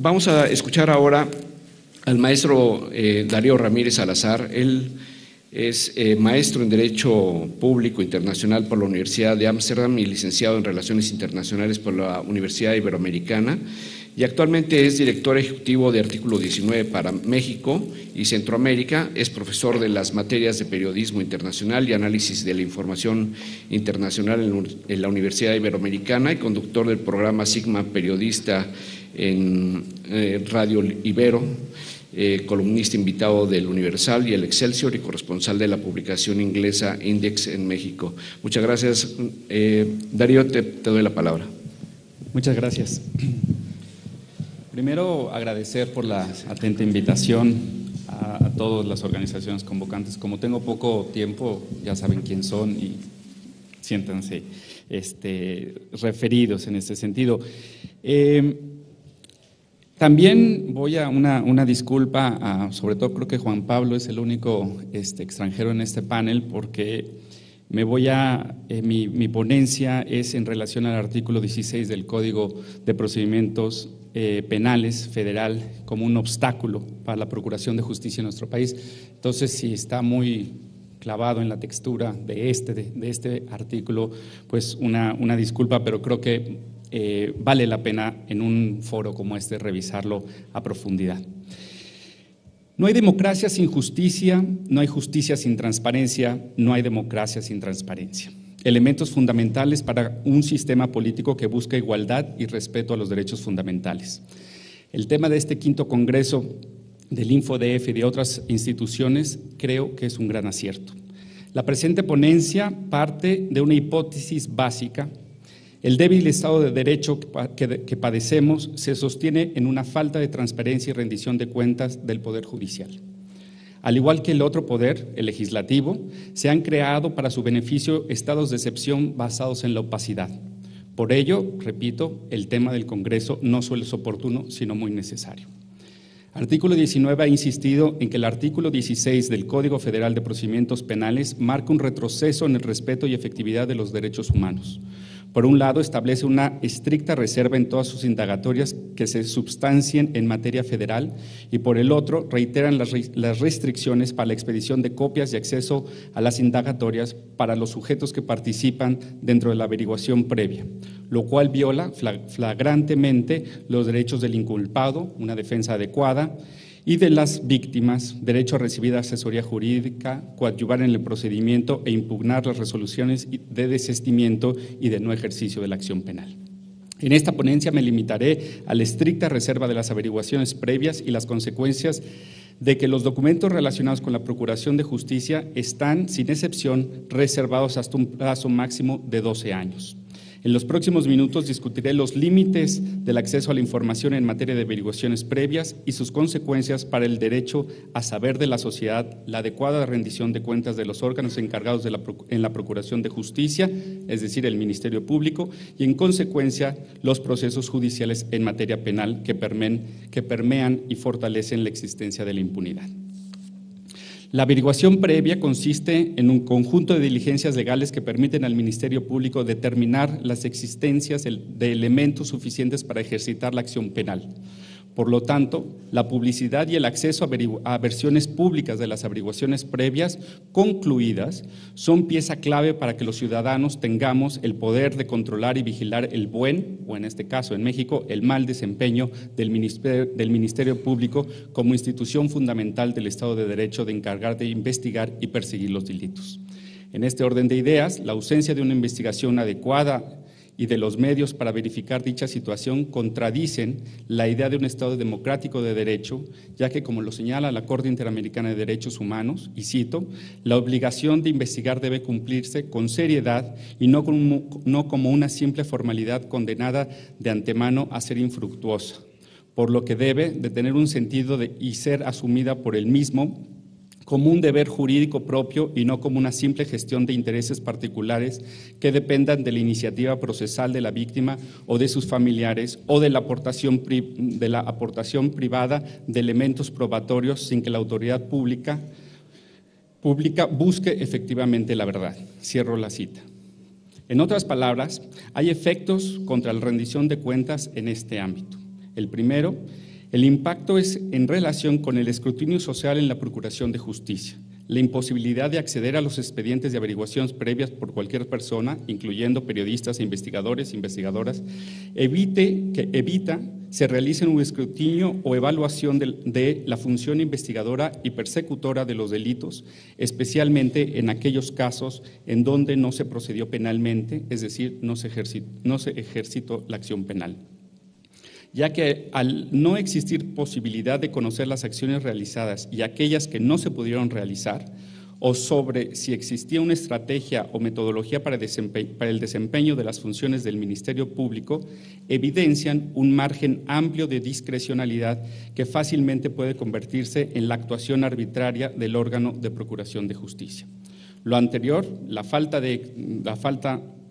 Vamos a escuchar ahora al maestro Darío Ramírez Salazar. Él es maestro en Derecho Público Internacional por la Universidad de Ámsterdam y licenciado en Relaciones Internacionales por la Universidad Iberoamericana, y actualmente es director ejecutivo de Artículo 19 para México y Centroamérica. Es profesor de las materias de Periodismo Internacional y Análisis de la Información Internacional en la Universidad Iberoamericana y conductor del programa Sigma Periodista en Radio Ibero, columnista invitado del Universal y el Excelsior y corresponsal de la publicación inglesa Index en México. Muchas gracias. Darío, te doy la palabra. Muchas gracias. Primero, agradecer por la atenta invitación a todas las organizaciones convocantes. Como tengo poco tiempo, ya saben quién son y siéntanse referidos en ese sentido. También voy a una disculpa, sobre todo creo que Juan Pablo es el único extranjero en este panel, porque mi ponencia es en relación al artículo 16 del Código de Procedimientos Penales Federal como un obstáculo para la procuración de justicia en nuestro país. Entonces, si está muy clavado en la textura de este artículo, pues una disculpa, pero creo que vale la pena en un foro como este revisarlo a profundidad. No hay democracia sin justicia, no hay justicia sin transparencia, no hay democracia sin transparencia. Elementos fundamentales para un sistema político que busca igualdad y respeto a los derechos fundamentales. El tema de este quinto congreso del InfoDF y de otras instituciones creo que es un gran acierto. La presente ponencia parte de una hipótesis básica. El débil Estado de Derecho que padecemos se sostiene en una falta de transparencia y rendición de cuentas del Poder Judicial. Al igual que el otro poder, el legislativo, se han creado para su beneficio estados de excepción basados en la opacidad. Por ello, repito, el tema del Congreso no solo es oportuno, sino muy necesario. Artículo 19 ha insistido en que el artículo 16 del Código Federal de Procedimientos Penales marca un retroceso en el respeto y efectividad de los derechos humanos. Por un lado, establece una estricta reserva en todas sus indagatorias que se substancien en materia federal, y por el otro, reiteran las restricciones para la expedición de copias y acceso a las indagatorias para los sujetos que participan dentro de la averiguación previa, lo cual viola flagrantemente los derechos del inculpado, una defensa adecuada, y de las víctimas, derecho a recibir asesoría jurídica, coadyuvar en el procedimiento e impugnar las resoluciones de desistimiento y de no ejercicio de la acción penal. En esta ponencia me limitaré a la estricta reserva de las averiguaciones previas y las consecuencias de que los documentos relacionados con la procuración de justicia están, sin excepción, reservados hasta un plazo máximo de 12 años. En los próximos minutos discutiré los límites del acceso a la información en materia de averiguaciones previas y sus consecuencias para el derecho a saber de la sociedad, la adecuada rendición de cuentas de los órganos encargados en la procuración de justicia, es decir, el Ministerio Público, y en consecuencia los procesos judiciales en materia penal que permean y fortalecen la existencia de la impunidad. La averiguación previa consiste en un conjunto de diligencias legales que permiten al Ministerio Público determinar las existencias de elementos suficientes para ejercitar la acción penal. Por lo tanto, la publicidad y el acceso a versiones públicas de las averiguaciones previas concluidas son pieza clave para que los ciudadanos tengamos el poder de controlar y vigilar el buen, o en este caso en México, el mal desempeño del Ministerio Público como institución fundamental del Estado de Derecho de encargar de investigar y perseguir los delitos. En este orden de ideas, la ausencia de una investigación adecuada y de los medios para verificar dicha situación contradicen la idea de un Estado democrático de derecho, ya que, como lo señala la Corte Interamericana de Derechos Humanos, y cito, la obligación de investigar debe cumplirse con seriedad y no como una simple formalidad condenada de antemano a ser infructuosa, por lo que debe de tener un sentido y ser asumida por el mismo como un deber jurídico propio y no como una simple gestión de intereses particulares que dependan de la iniciativa procesal de la víctima o de sus familiares o de la aportación privada de elementos probatorios sin que la autoridad pública busque efectivamente la verdad. Cierro la cita. En otras palabras, hay efectos contra la rendición de cuentas en este ámbito. El primero El impacto es en relación con el escrutinio social en la procuración de justicia, la imposibilidad de acceder a los expedientes de averiguaciones previas por cualquier persona, incluyendo periodistas e investigadores, investigadoras, evita se realice un escrutinio o evaluación de la función investigadora y persecutora de los delitos, especialmente en aquellos casos en donde no se procedió penalmente, es decir, no se ejercitó la acción penal, ya que al no existir posibilidad de conocer las acciones realizadas y aquellas que no se pudieron realizar, o sobre si existía una estrategia o metodología para el desempeño de las funciones del Ministerio Público, evidencian un margen amplio de discrecionalidad que fácilmente puede convertirse en la actuación arbitraria del órgano de procuración de justicia. Lo anterior, la falta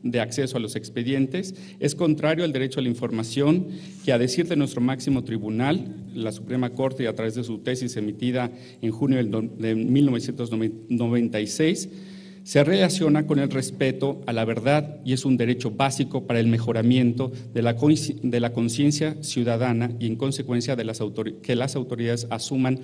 de acceso a los expedientes, es contrario al derecho a la información que, a decir de nuestro máximo tribunal, la Suprema Corte, y a través de su tesis emitida en junio de 1996, se relaciona con el respeto a la verdad y es un derecho básico para el mejoramiento de la conciencia ciudadana y, en consecuencia, que las autoridades asumen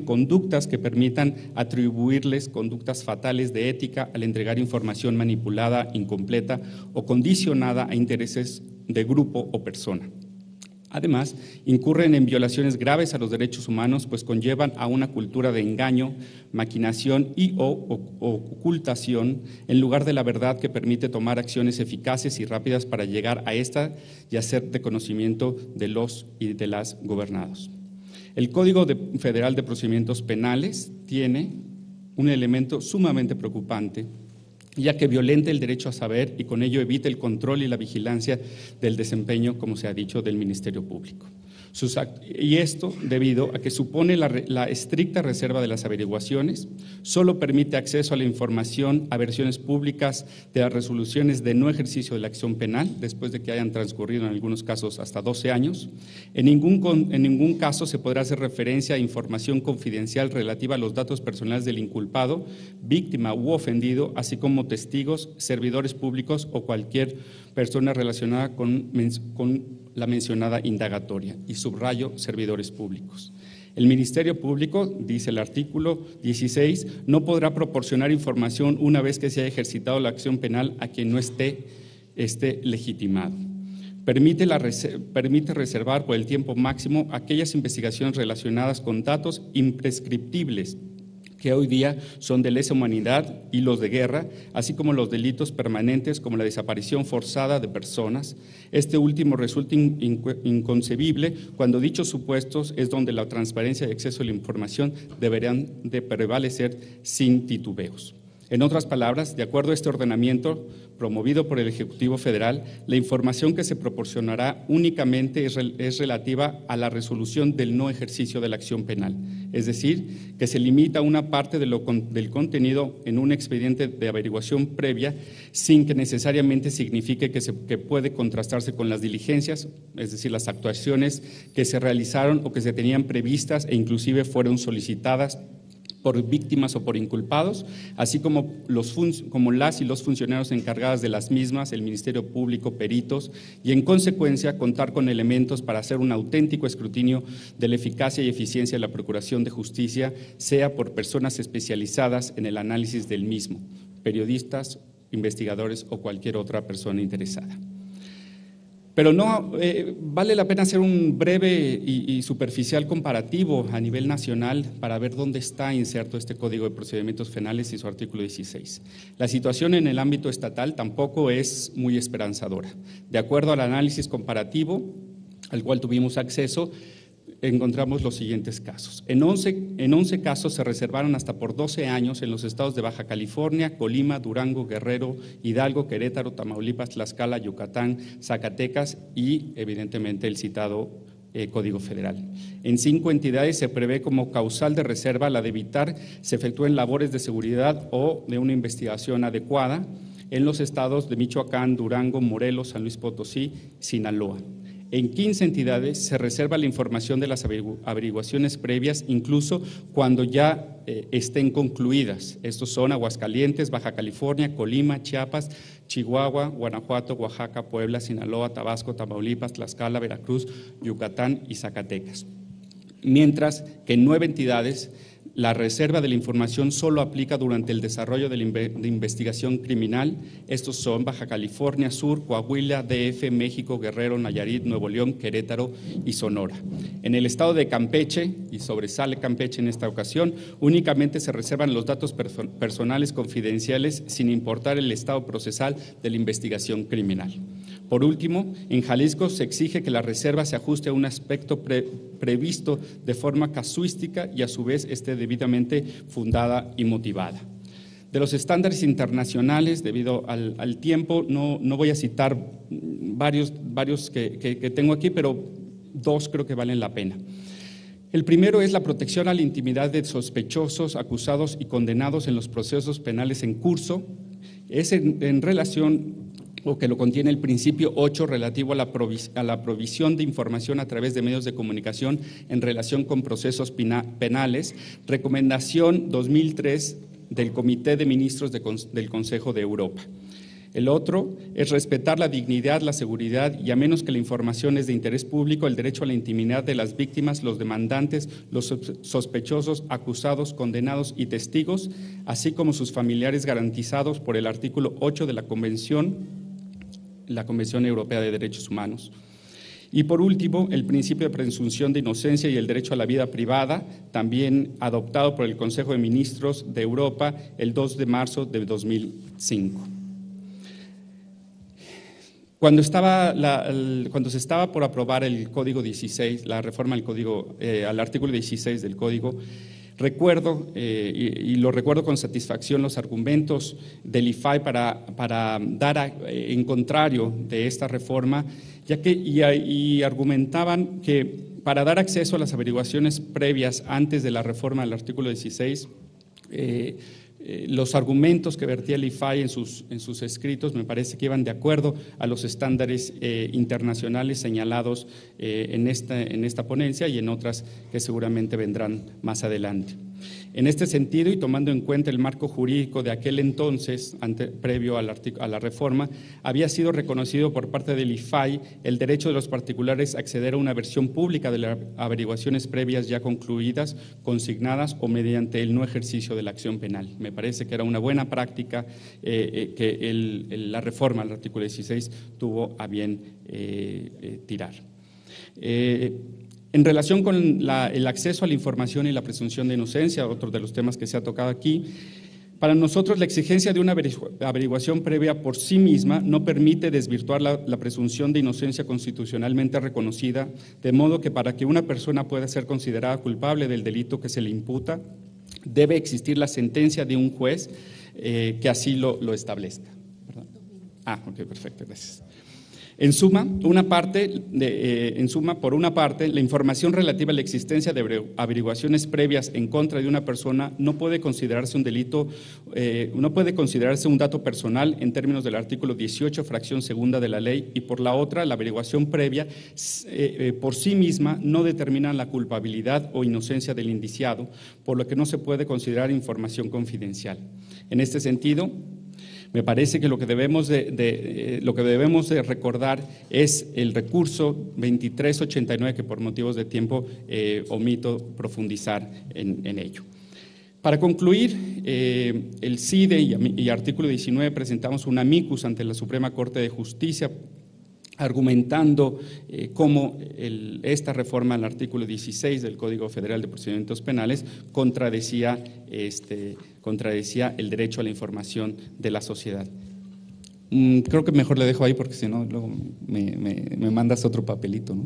conductas que permitan atribuirles conductas fatales de ética al entregar información manipulada, incompleta o condicionada a intereses de grupo o persona. Además, incurren en violaciones graves a los derechos humanos, pues conllevan a una cultura de engaño, maquinación y ocultación en lugar de la verdad, que permite tomar acciones eficaces y rápidas para llegar a esta y hacer de conocimiento de los y de las gobernados. El Código Federal de Procedimientos Penales tiene un elemento sumamente preocupante, ya que violenta el derecho a saber y con ello evita el control y la vigilancia del desempeño, como se ha dicho, del Ministerio Público. Y esto debido a que supone la estricta reserva de las averiguaciones, solo permite acceso a la información a versiones públicas de las resoluciones de no ejercicio de la acción penal, después de que hayan transcurrido en algunos casos hasta 12 años. En ningún caso se podrá hacer referencia a información confidencial relativa a los datos personales del inculpado, víctima u ofendido, así como testigos, servidores públicos o cualquier persona relacionada con la mencionada indagatoria, y subrayo servidores públicos. El Ministerio Público, dice el artículo 16, no podrá proporcionar información una vez que se haya ejercitado la acción penal a quien no esté legitimado. Permite reservar por el tiempo máximo aquellas investigaciones relacionadas con datos imprescriptibles que hoy día son de lesa humanidad y los de guerra, así como los delitos permanentes como la desaparición forzada de personas. Este último resulta inconcebible cuando dichos supuestos es donde la transparencia y acceso a la información deberán de prevalecer sin titubeos. En otras palabras, de acuerdo a este ordenamiento promovido por el Ejecutivo Federal, la información que se proporcionará únicamente es relativa a la resolución del no ejercicio de la acción penal, es decir, que se limita a una parte del contenido en un expediente de averiguación previa, sin que necesariamente signifique que puede contrastarse con las diligencias, es decir, las actuaciones que se realizaron o que se tenían previstas e inclusive fueron solicitadas por víctimas o por inculpados, así como las y los funcionarios encargados de las mismas, el Ministerio Público, peritos, y en consecuencia contar con elementos para hacer un auténtico escrutinio de la eficacia y eficiencia de la Procuración de Justicia, sea por personas especializadas en el análisis del mismo, periodistas, investigadores o cualquier otra persona interesada. Pero vale la pena hacer un breve y superficial comparativo a nivel nacional para ver dónde está inserto este Código de Procedimientos Penales y su artículo 16. La situación en el ámbito estatal tampoco es muy esperanzadora. De acuerdo al análisis comparativo al cual tuvimos acceso, encontramos los siguientes casos. En 11 casos se reservaron hasta por 12 años en los estados de Baja California, Colima, Durango, Guerrero, Hidalgo, Querétaro, Tamaulipas, Tlaxcala, Yucatán, Zacatecas y, evidentemente, el citado Código Federal. En 5 entidades se prevé como causal de reserva la de evitar se efectúen labores de seguridad o de una investigación adecuada en los estados de Michoacán, Durango, Morelos, San Luis Potosí, Sinaloa. En 15 entidades se reserva la información de las averiguaciones previas, incluso cuando ya estén concluidas. Estos son Aguascalientes, Baja California, Colima, Chiapas, Chihuahua, Guanajuato, Oaxaca, Puebla, Sinaloa, Tabasco, Tamaulipas, Tlaxcala, Veracruz, Yucatán y Zacatecas. Mientras que en 9 entidades la reserva de la información solo aplica durante el desarrollo de investigación criminal. Estos son Baja California Sur, Coahuila, DF, México, Guerrero, Nayarit, Nuevo León, Querétaro y Sonora. En el estado de Campeche, y sobresale Campeche en esta ocasión, únicamente se reservan los datos personales confidenciales sin importar el estado procesal de la investigación criminal. Por último, en Jalisco se exige que la reserva se ajuste a un aspecto previsto de forma casuística y a su vez esté debidamente fundada y motivada. De los estándares internacionales, debido al tiempo, no voy a citar varios que tengo aquí, pero 2 creo que valen la pena. El primero es la protección a la intimidad de sospechosos, acusados y condenados en los procesos penales en curso. Es en relación o que lo contiene el principio 8 relativo a la provisión de información a través de medios de comunicación en relación con procesos penales, recomendación 2003 del Comité de Ministros del Consejo de Europa. El otro es respetar la dignidad, la seguridad y, a menos que la información es de interés público, el derecho a la intimidad de las víctimas, los demandantes, los sospechosos, acusados, condenados y testigos, así como sus familiares, garantizados por el artículo 8 de la Convención Europea de Derechos Humanos. Y por último, el principio de presunción de inocencia y el derecho a la vida privada, también adoptado por el Consejo de Ministros de Europa el 2 de marzo de 2005. Cuando se estaba por aprobar el Código 16, la reforma del Código, al artículo 16 del Código, recuerdo, y lo recuerdo con satisfacción, los argumentos del IFAI para dar en contrario de esta reforma, y argumentaban que para dar acceso a las averiguaciones previas antes de la reforma del artículo 16, los argumentos que vertía el IFAI en sus escritos me parece que iban de acuerdo a los estándares internacionales señalados en esta ponencia y en otras que seguramente vendrán más adelante. En este sentido, y tomando en cuenta el marco jurídico de aquel entonces, previo a la reforma, había sido reconocido por parte del IFAI el derecho de los particulares a acceder a una versión pública de las averiguaciones previas ya concluidas, consignadas o mediante el no ejercicio de la acción penal. Me parece que era una buena práctica que la reforma al artículo 16 tuvo a bien tirar. En relación con el acceso a la información y la presunción de inocencia, otro de los temas que se ha tocado aquí, para nosotros la exigencia de una averiguación previa por sí misma no permite desvirtuar la presunción de inocencia constitucionalmente reconocida, de modo que para que una persona pueda ser considerada culpable del delito que se le imputa, debe existir la sentencia de un juez que así lo establezca. ¿Perdón? Ok, perfecto, gracias. En suma, por una parte, la información relativa a la existencia de averiguaciones previas en contra de una persona no puede considerarse un delito, no puede considerarse un dato personal en términos del artículo 18, fracción segunda de la ley, y por la otra, la averiguación previa por sí misma no determina la culpabilidad o inocencia del indiciado, por lo que no se puede considerar información confidencial. En este sentido, me parece que lo que debemos de recordar es el recurso 2389, que por motivos de tiempo omito profundizar en ello. Para concluir, el CIDE y artículo 19 presentamos un amicus ante la Suprema Corte de Justicia argumentando cómo esta reforma al artículo 16 del Código Federal de Procedimientos Penales contradecía el derecho a la información de la sociedad. Creo que mejor le dejo ahí porque si no luego me mandas otro papelito, ¿no?